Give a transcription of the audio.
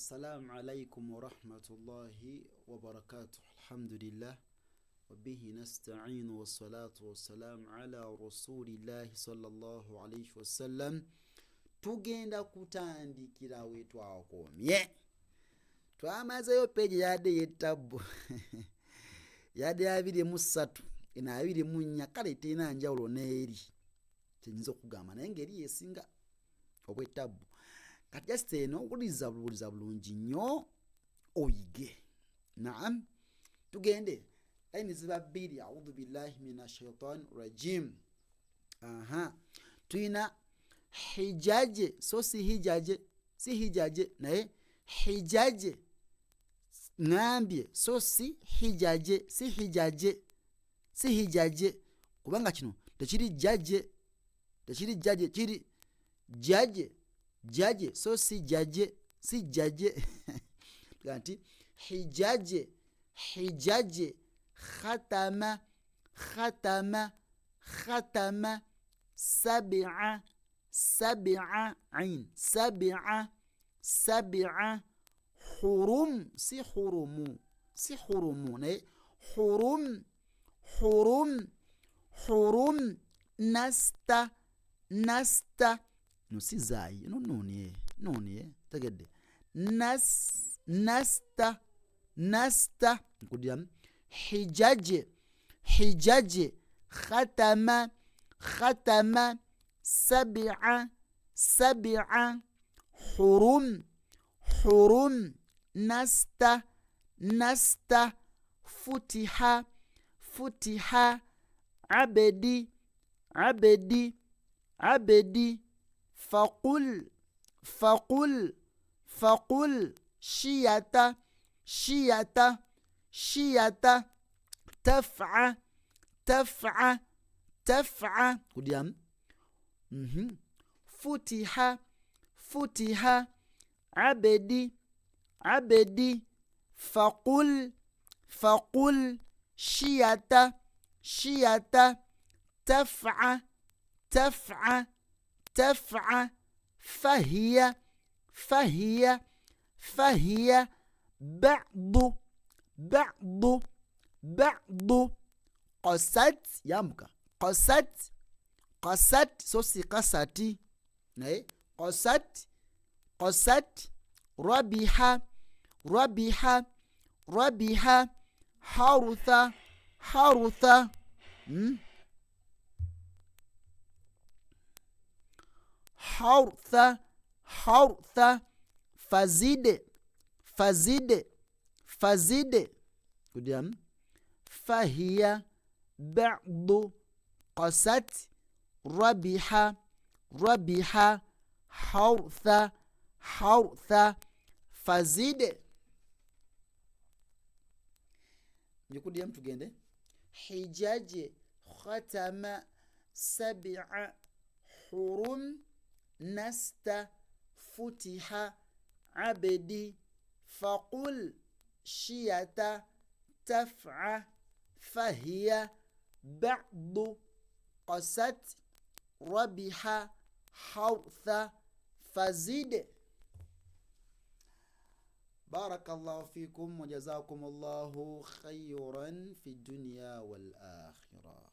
السلام عليكم ورحمة الله وبركاته. الحمد لله وبه نستعين والصلاة والسلام على رسول الله صلى الله عليه وسلم. Tugenda kutandikira we twakomye. Twamazeyo peji yadde yettabu yadde 23 ena 24 kale tena njawulo neeri kyenyiza okugamba naye ngeri yesinga obwettabu. Kati just eno okuliza bulungi nnyo oyige. Naam, tugende laini ziba bbiri. Audhu billahi minash shaitani rajim. Tuyina hijaje, so si hijaje naye hijaje. Ngambye so si hijaje kubanga kino tekiri jaje kiri jaje so si jaje ganti hijaje khatama sab'a hurum si hurumu ne hurum nasta no si zai no noni tegedde nasta kudiam hijaje khatama sab'a hurum nasta futiha abedi faqul shiyata taf'a kudiam futiha abedi faqul shiyata taf'a fahiya ba'du qasat yamka qasat so si qasati naye qasat rabiha harutha fazide kudiam fahiya ba'du qasat rabiha harutha fazide. Nikudiam tugende hijaje khatama sab'a hurum nasta futiha abedi faqul shiyata taf'a fahiya ba'du qasat rabiha harutha fazide. بارك الله فيكم وجزاكم الله خيرا في الدنيا والآخرة.